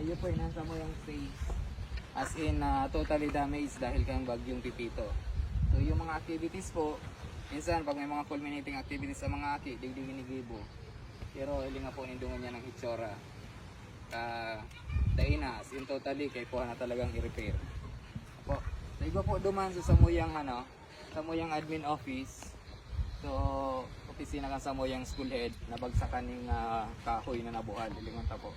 Yun po, nasa mo yung stage. As in, totally damaged dahil kang bagyong Pipito. So yung mga activities po, minsan pag may mga culminating activities sa mga aki, digdigin ni Gibo. Pero ili nga po nindungan niya ng hitsura. Daina, as in totally, kay po na talagang i-repair. Po, so iba po duman sa samuyang samuyang admin office. So, opisina kan samuyang school head, nabagsakan ng kahoy na nabuhal, ilingon ta po.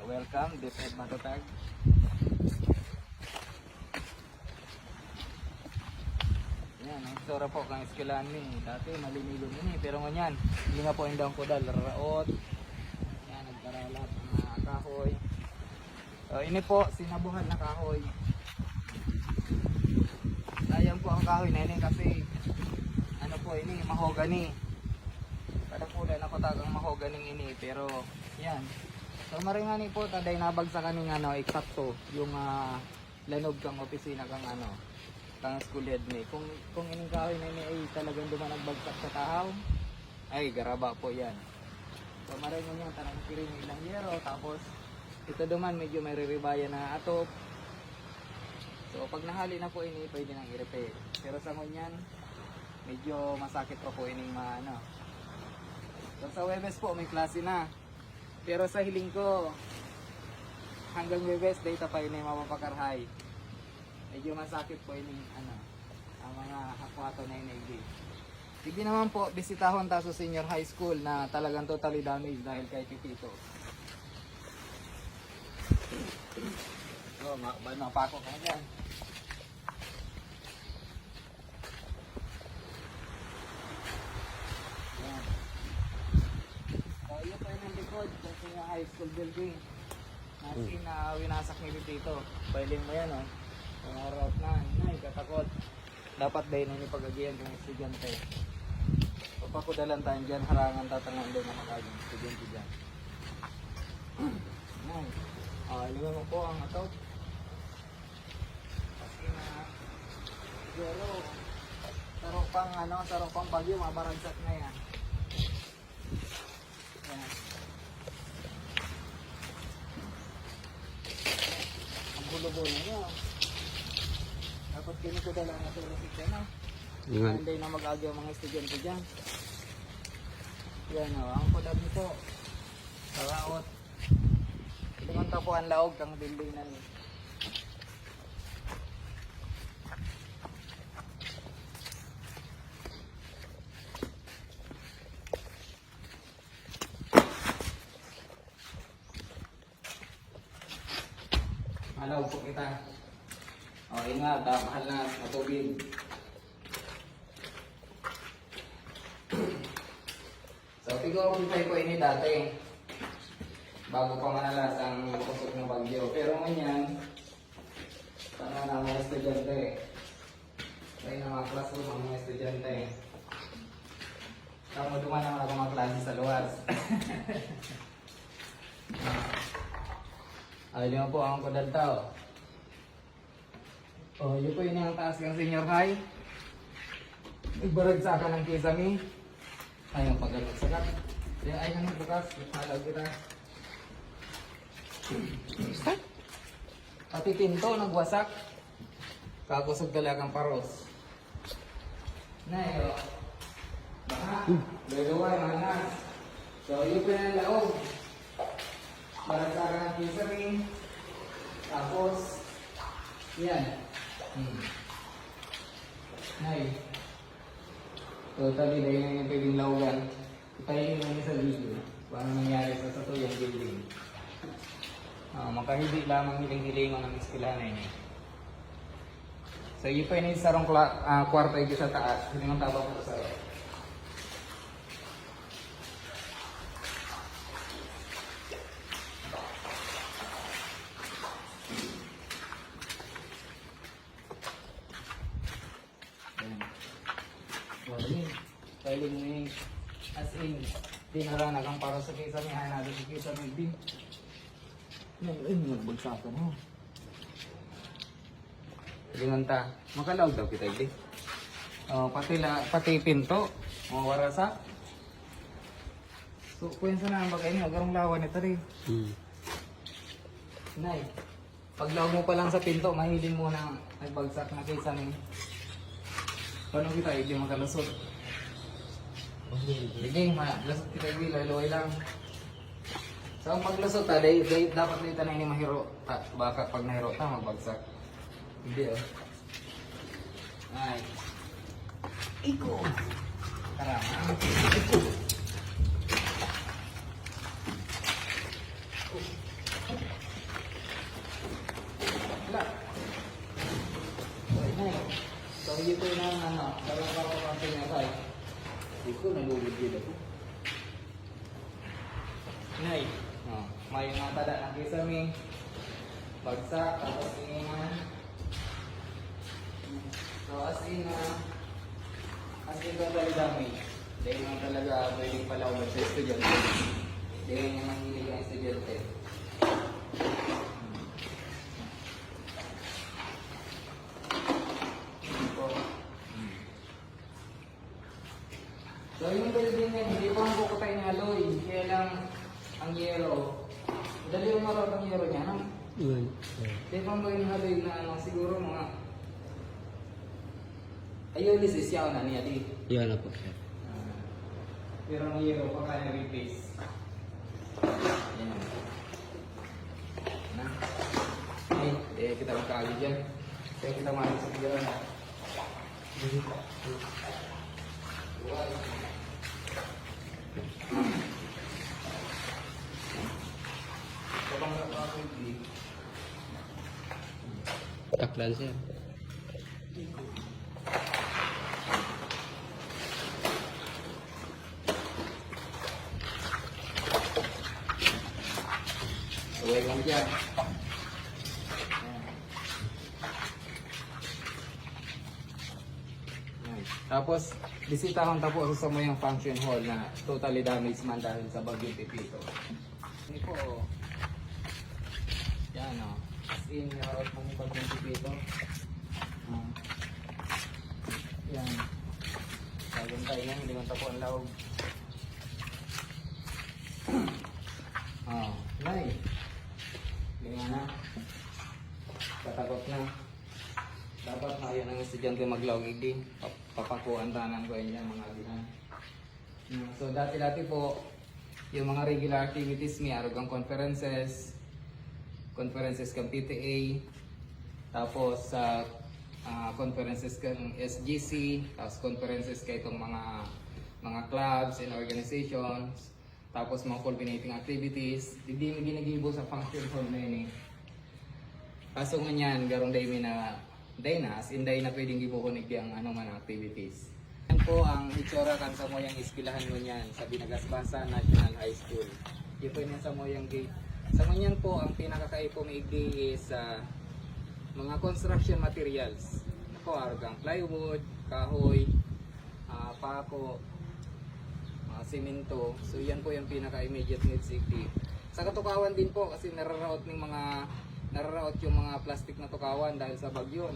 Welcome, DepEd Matatag. Yan, ang istora po kang eskwelahan ni. Dati malinilong yun pero nganyan, hindi nga po hindi ang kudal, raraot. Yan, nagkaralat ng kahoy. Ini po, sinabuhan na kahoy. Sayang po ang kahoy na ini kasi, ano po ini, mahogany. Kada kulay na ko tagang mahoganing ini, pero yan. So maringani po taday nabagsakan ning eksakto yung lanog kang opisina kang kang school head ni. Kung ining kahoy na ini ay talagang duman nagbagsak sa tahaw, ay garaba po yan. So maringon yan tanang kiring ilang yero, tapos ito duman medyo may riribayan na atop. So pag nahali na po ini pwede nang i-repair. Pero sa ngunyan medyo masakit pa po ining So sa Webes po may klase na. Pero sa hiling ko, hanggang Webes, data pa yun ay mapapakarhay. Medyo masakit po yun ang mga hakwato na inigdi. Hindi naman po, bisitahon ta sa senior high school na talagang totally damaged dahil kay Pipito. So, mapako ka na dyan. Yun po yung likod kasi yung high school building. Nasin na winasak ni Pipito. Bailing mo yan Mga route na, katakot. Dapat dahil na pag-agiyan ng estudyante. Papakudalan tayo dyan, harangan tatangan doon na makaging estudyante dyan. Ilingan mo po ang ataw. Kasi siguro, sarong pang bagyo, mabaragsak na yan. Ang bulo-bulo niya. Dapat kinukudala na ito ulit na. Hindi na mag-agyo mga estudyante dyan. Yan ang kudal nito. Saraot. Ilingan po ang laog kang building na niya. Malaw po kita. Ingat, mahal na matubig. So, tigo ang po ini dati. Bago pa manalas ang kusok ng bagyo. Pero ngayon, sana na mga estudyante. Kaya na mga classroom ang mga estudyante. Tama duman ang mga klase sa luwas. Ayun po ang kudal tao. Yun po yun ang taas ng senior high. Ibaragsakan ng kisami. Ayun pagkalagsakan. Ayun ang bukas. Halaw kita. Pati pinto nagwasak. Kakusog talagang paros. Nayo. Baka. Luluway manas. So yun po yung laog. Baragsakan ng kisami. Tapos yan. Nay. Totally dahil na yung pwedeng laugan. Ipahingin namin sa video. Paano nangyari sa tuyang building. Makahidi lamang hiling-hilingon ng eskwelahan na yun. So yun pa yun yung sarong kwarto yung sa taas. Hindi mong taba po sa Kailing ni as in dinaranak ang para sa kisa ni hanado sa kisa ni din. Nagbagsakan mo. Ganun ta. Makalaog daw kita hindi. Pati pinto, mga warasak. So, kuya sa nang bagay niya, agarong lawan ito rin. Nay, paglaw mo pa lang sa pinto, mahilin mo na nagbagsak na kaysa ni. Paano kita, hindi makalusot. Sige, lasot kita yung laloy lang. So, ang paglusot dapat dito na ini mahiro. Baka pag nahiro ta, magbagsak. Hindi oh. Ay. Iko. Karama. Iko. Wala. So, ito na ano, parang kapapante niya tayo. Iko, nalugod yun ako. Nay, may mga tada na kisame. Bagsak, tapos iningan. So, as in totally damage. Dahil naman talaga pwedeng palawag sa estudyante. Dahil naman hilig ang estudyante. So, yung building na hindi pa ang kukutay ng alloy. Kaya lang ang yero. Dali yung marot ang yero niya. Hindi pa ang yung alloy na ano, siguro mga ayun, this is yaw na niya di. Yan na po, sir. Pero ang yero pa kaya replace. Yan. Na. Ay, kita magkakali dyan. Kaya kita mahalin sa tigaran. Kapag nakakali, Taklan, sir. Uwi lang dyan. Tapos, bisitahon tapos sa mo yung function hall na totally damaged man dahil sa bagyong Pipito. Hindi po, yan o. As in, naroon mo yung bagyong Pipito. Yan. Sagong tayo yan, hindi man tapo ang lawag. Nay. Ganyan na. Katakot na. Dapat na yun ang estudyante maglawag din. Papakuan tanan ko yan mga agihan. So dati-dati po, yung mga regular activities may arugang conferences kang PTA, tapos sa conferences kang SGC, tapos conferences kay itong mga clubs and organizations, tapos mga coordinating activities. Hindi mo ginagibo sa function hall na yun eh. Kaso nga yan, garong day na, as in day na pwedeng gibukunig ang man activities. Yan po ang itsura kan sa moyang iskilahan mo niyan sa Binagasbasa National High School. Yan po yan sa moyang gate. Sa manyan po, ang pinakakaipo maigdi is mga construction materials. Ako, argang plywood, kahoy, pako, simento. So yan po yung pinaka-immediate needs igdi. Sa katukawan din po kasi nararaot yung mga plastic na tukawan dahil sa bagyo.